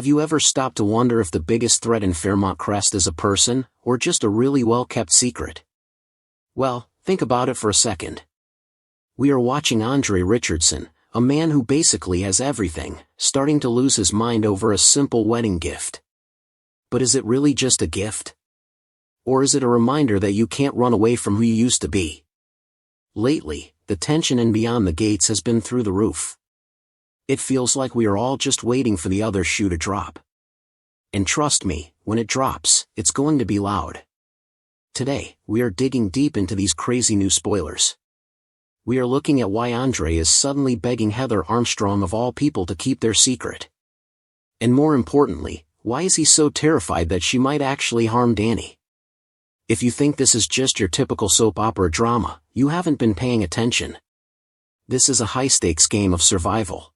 Have you ever stopped to wonder if the biggest threat in Fairmont Crest is a person, or just a really well-kept secret? Well, think about it for a second. We are watching Andre Richardson, a man who basically has everything, starting to lose his mind over a simple wedding gift. But is it really just a gift? Or is it a reminder that you can't run away from who you used to be? Lately, the tension in Beyond the Gates has been through the roof. It feels like we are all just waiting for the other shoe to drop. And trust me, when it drops, it's going to be loud. Today, we are digging deep into these crazy new spoilers. We are looking at why Andre is suddenly begging Heather Armstrong of all people to keep their secret. And more importantly, why is he so terrified that she might actually harm Dani? If you think this is just your typical soap opera drama, you haven't been paying attention. This is a high-stakes game of survival.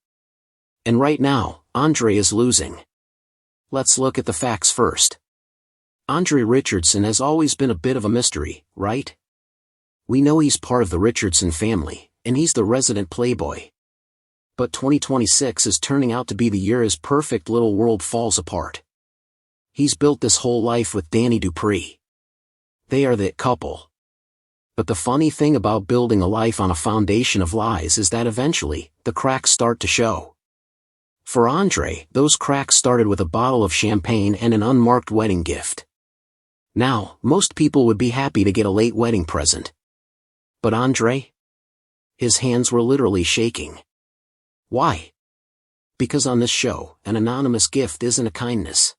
And right now, Andre is losing. Let's look at the facts first. Andre Richardson has always been a bit of a mystery, right? We know he's part of the Richardson family, and he's the resident playboy. But 2026 is turning out to be the year his perfect little world falls apart. He's built this whole life with Dani Dupree. They are that couple. But the funny thing about building a life on a foundation of lies is that eventually, the cracks start to show. For Andre, those cracks started with a bottle of champagne and an unmarked wedding gift. Now, most people would be happy to get a late wedding present. But Andre? His hands were literally shaking. Why? Because on this show, an anonymous gift isn't a kindness.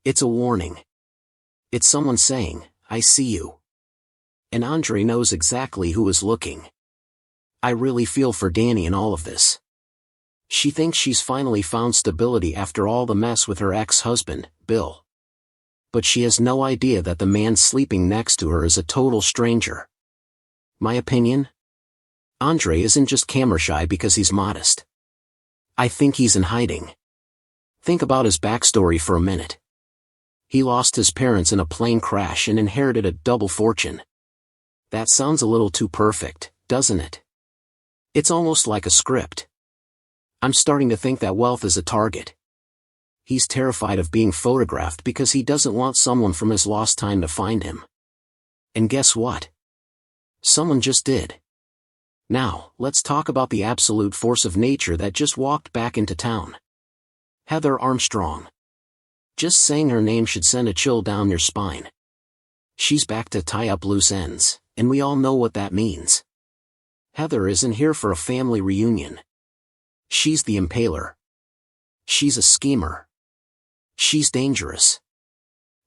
It's a warning. It's someone saying, "I see you." And Andre knows exactly who is looking. I really feel for Dani in all of this. She thinks she's finally found stability after all the mess with her ex-husband, Bill. But she has no idea that the man sleeping next to her is a total stranger. My opinion? Andre isn't just camera shy because he's modest. I think he's in hiding. Think about his backstory for a minute. He lost his parents in a plane crash and inherited a double fortune. That sounds a little too perfect, doesn't it? It's almost like a script. I'm starting to think that wealth is a target. He's terrified of being photographed because he doesn't want someone from his lost time to find him. And guess what? Someone just did. Now, let's talk about the absolute force of nature that just walked back into town. Heather Armstrong. Just saying her name should send a chill down your spine. She's back to tie up loose ends, and we all know what that means. Heather isn't here for a family reunion. She's the Impaler. She's a schemer. She's dangerous.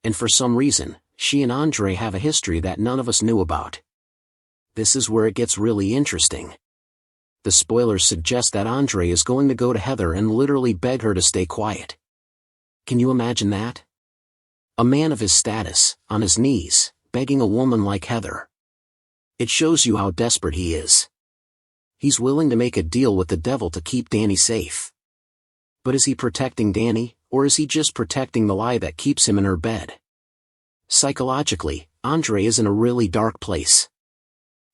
And for some reason, she and Andre have a history that none of us knew about. This is where it gets really interesting. The spoilers suggest that Andre is going to go to Heather and literally beg her to stay quiet. Can you imagine that? A man of his status, on his knees, begging a woman like Heather. It shows you how desperate he is. He's willing to make a deal with the devil to keep Dani safe. But is he protecting Dani, or is he just protecting the lie that keeps him in her bed? Psychologically, Andre is in a really dark place.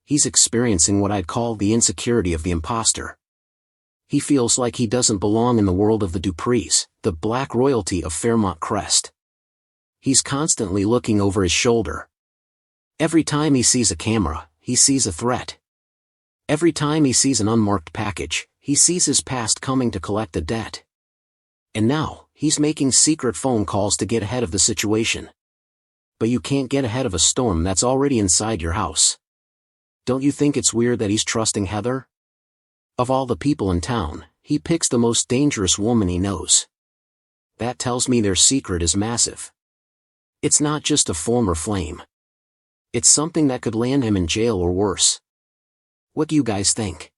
He's experiencing what I'd call the insecurity of the imposter. He feels like he doesn't belong in the world of the Duprees, the black royalty of Fairmont Crest. He's constantly looking over his shoulder. Every time he sees a camera, he sees a threat. Every time he sees an unmarked package, he sees his past coming to collect a debt. And now, he's making secret phone calls to get ahead of the situation. But you can't get ahead of a storm that's already inside your house. Don't you think it's weird that he's trusting Heather? Of all the people in town, he picks the most dangerous woman he knows. That tells me their secret is massive. It's not just a former flame. It's something that could land him in jail or worse. What do you guys think?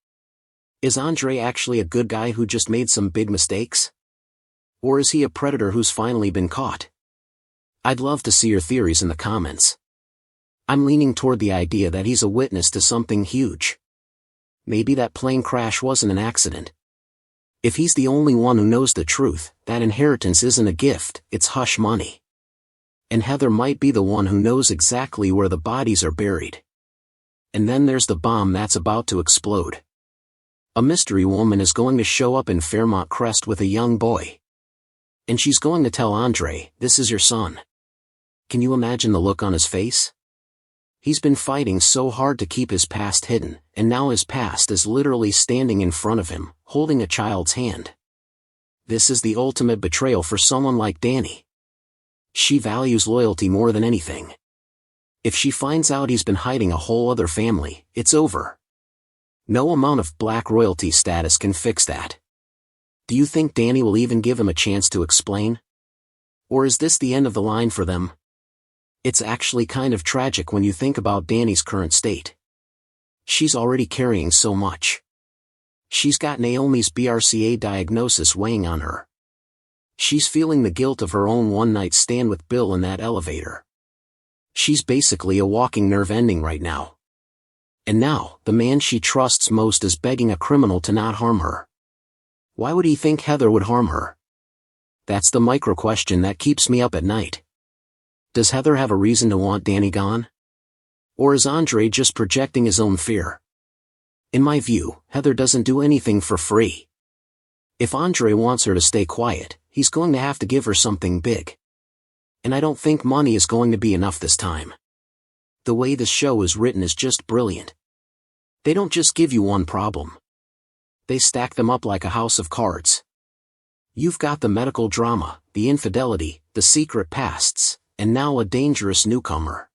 Is Andre actually a good guy who just made some big mistakes? Or is he a predator who's finally been caught? I'd love to see your theories in the comments. I'm leaning toward the idea that he's a witness to something huge. Maybe that plane crash wasn't an accident. If he's the only one who knows the truth, that inheritance isn't a gift, it's hush money. And Heather might be the one who knows exactly where the bodies are buried. And then there's the bomb that's about to explode. A mystery woman is going to show up in Fairmont Crest with a young boy. And she's going to tell Andre, "This is your son." Can you imagine the look on his face? He's been fighting so hard to keep his past hidden, and now his past is literally standing in front of him, holding a child's hand. This is the ultimate betrayal for someone like Dani. She values loyalty more than anything. If she finds out he's been hiding a whole other family, it's over. No amount of black royalty status can fix that. Do you think Dani will even give him a chance to explain? Or is this the end of the line for them? It's actually kind of tragic when you think about Dani's current state. She's already carrying so much. She's got Naomi's BRCA diagnosis weighing on her. She's feeling the guilt of her own one-night stand with Bill in that elevator. She's basically a walking nerve ending right now. And now, the man she trusts most is begging a criminal to not harm her. Why would he think Heather would harm her? That's the micro question that keeps me up at night. Does Heather have a reason to want Dani gone? Or is Andre just projecting his own fear? In my view, Heather doesn't do anything for free. If Andre wants her to stay quiet, he's going to have to give her something big. And I don't think money is going to be enough this time. The way this show is written is just brilliant. They don't just give you one problem. They stack them up like a house of cards. You've got the medical drama, the infidelity, the secret pasts, and now a dangerous newcomer.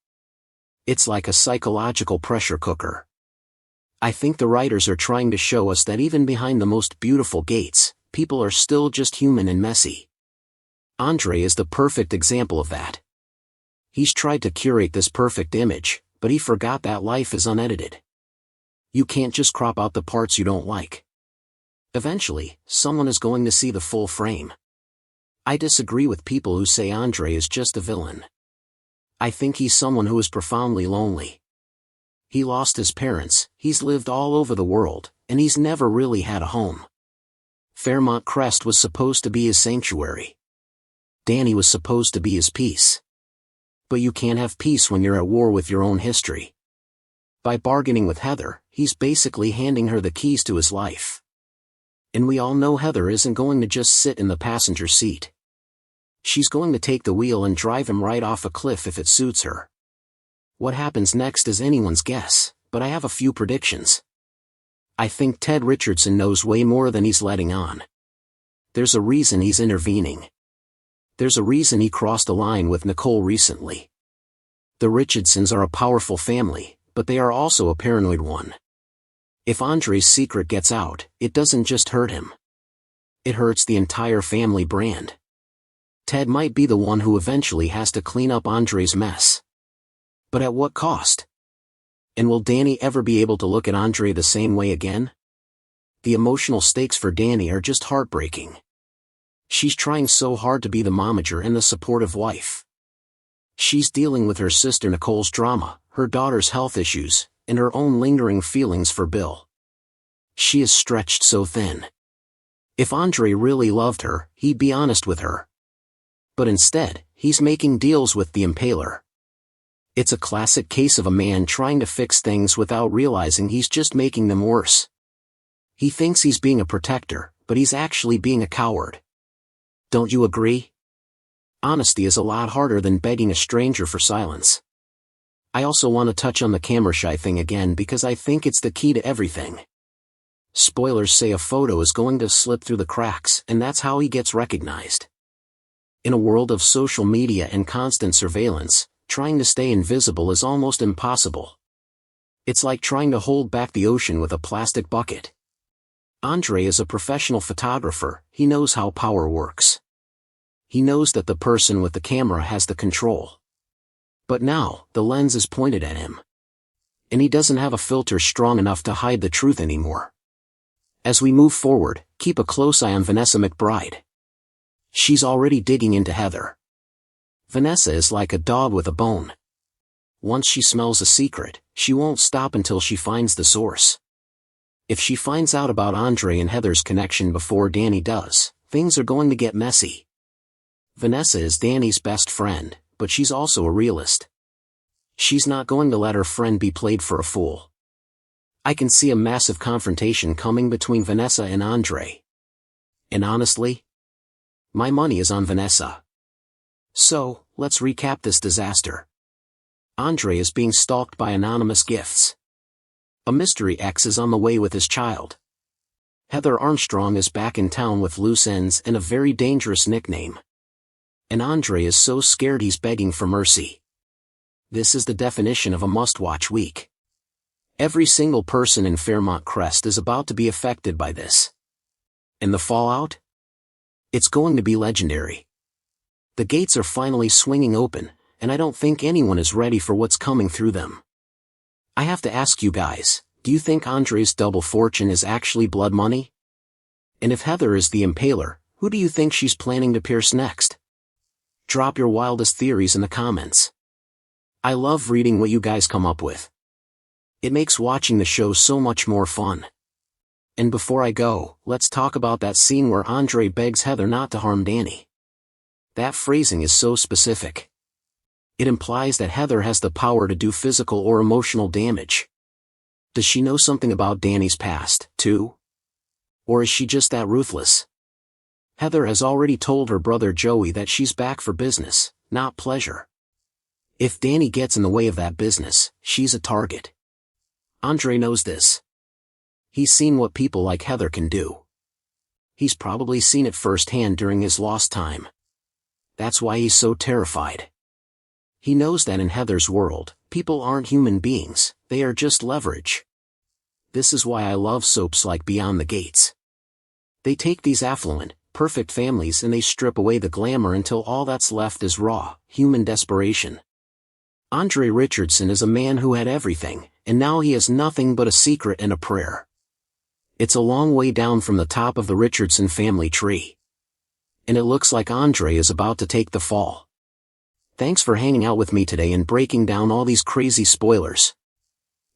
It's like a psychological pressure cooker. I think the writers are trying to show us that even behind the most beautiful gates, people are still just human and messy. Andre is the perfect example of that. He's tried to curate this perfect image, but he forgot that life is unedited. You can't just crop out the parts you don't like. Eventually, someone is going to see the full frame. I disagree with people who say Andre is just a villain. I think he's someone who is profoundly lonely. He lost his parents, he's lived all over the world, and he's never really had a home. Fairmont Crest was supposed to be his sanctuary. Dani was supposed to be his peace. But you can't have peace when you're at war with your own history. By bargaining with Heather, he's basically handing her the keys to his life. And we all know Heather isn't going to just sit in the passenger seat. She's going to take the wheel and drive him right off a cliff if it suits her. What happens next is anyone's guess, but I have a few predictions. I think Ted Richardson knows way more than he's letting on. There's a reason he's intervening. There's a reason he crossed a line with Nicole recently. The Richardsons are a powerful family, but they are also a paranoid one. If Andre's secret gets out, it doesn't just hurt him. It hurts the entire family brand. Ted might be the one who eventually has to clean up Andre's mess. But at what cost? And will Dani ever be able to look at Andre the same way again? The emotional stakes for Dani are just heartbreaking. She's trying so hard to be the momager and the supportive wife. She's dealing with her sister Nicole's drama, her daughter's health issues, and her own lingering feelings for Bill. She is stretched so thin. If Andre really loved her, he'd be honest with her. But instead, he's making deals with the Impaler. It's a classic case of a man trying to fix things without realizing he's just making them worse. He thinks he's being a protector, but he's actually being a coward. Don't you agree? Honesty is a lot harder than begging a stranger for silence. I also want to touch on the camera shy thing again because I think it's the key to everything. Spoilers say a photo is going to slip through the cracks, and that's how he gets recognized. In a world of social media and constant surveillance, trying to stay invisible is almost impossible. It's like trying to hold back the ocean with a plastic bucket. Andre is a professional photographer, he knows how power works. He knows that the person with the camera has the control. But now, the lens is pointed at him. And he doesn't have a filter strong enough to hide the truth anymore. As we move forward, keep a close eye on Vanessa McBride. She's already digging into Heather. Vanessa is like a dog with a bone. Once she smells a secret, she won't stop until she finds the source. If she finds out about Andre and Heather's connection before Dani does, things are going to get messy. Vanessa is Dani's best friend, but she's also a realist. She's not going to let her friend be played for a fool. I can see a massive confrontation coming between Vanessa and Andre. And honestly, My money is on Vanessa. So, let's recap this disaster. Andre is being stalked by anonymous gifts. A mystery ex is on the way with his child. Heather Armstrong is back in town with loose ends and a very dangerous nickname. And Andre is so scared he's begging for mercy. This is the definition of a must-watch week. Every single person in Fairmont Crest is about to be affected by this. And the fallout? It's going to be legendary. The gates are finally swinging open, and I don't think anyone is ready for what's coming through them. I have to ask you guys, do you think Andre's double fortune is actually blood money? And if Heather is the Impaler, who do you think she's planning to pierce next? Drop your wildest theories in the comments. I love reading what you guys come up with. It makes watching the show so much more fun. And before I go, let's talk about that scene where Andre begs Heather not to harm Dani. That phrasing is so specific. It implies that Heather has the power to do physical or emotional damage. Does she know something about Dani's past, too? Or is she just that ruthless? Heather has already told her brother Joey that she's back for business, not pleasure. If Dani gets in the way of that business, she's a target. Andre knows this. He's seen what people like Heather can do. He's probably seen it firsthand during his lost time. That's why he's so terrified. He knows that in Heather's world, people aren't human beings, they are just leverage. This is why I love soaps like Beyond the Gates. They take these affluent, perfect families and they strip away the glamour until all that's left is raw, human desperation. Andre Richardson is a man who had everything, and now he has nothing but a secret and a prayer. It's a long way down from the top of the Richardson family tree. And it looks like Andre is about to take the fall. Thanks for hanging out with me today and breaking down all these crazy spoilers.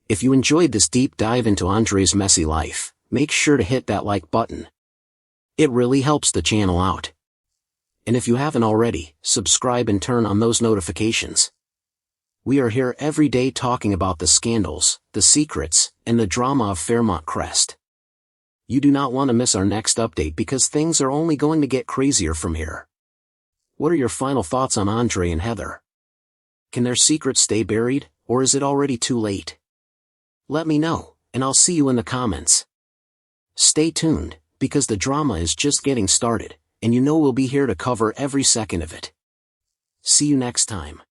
If you enjoyed this deep dive into Andre's messy life, make sure to hit that like button. It really helps the channel out. And if you haven't already, subscribe and turn on those notifications. We are here every day talking about the scandals, the secrets, and the drama of Fairmont Crest. You do not want to miss our next update because things are only going to get crazier from here. What are your final thoughts on Andre and Heather? Can their secrets stay buried, or is it already too late? Let me know, and I'll see you in the comments. Stay tuned, because the drama is just getting started, and you know we'll be here to cover every second of it. See you next time.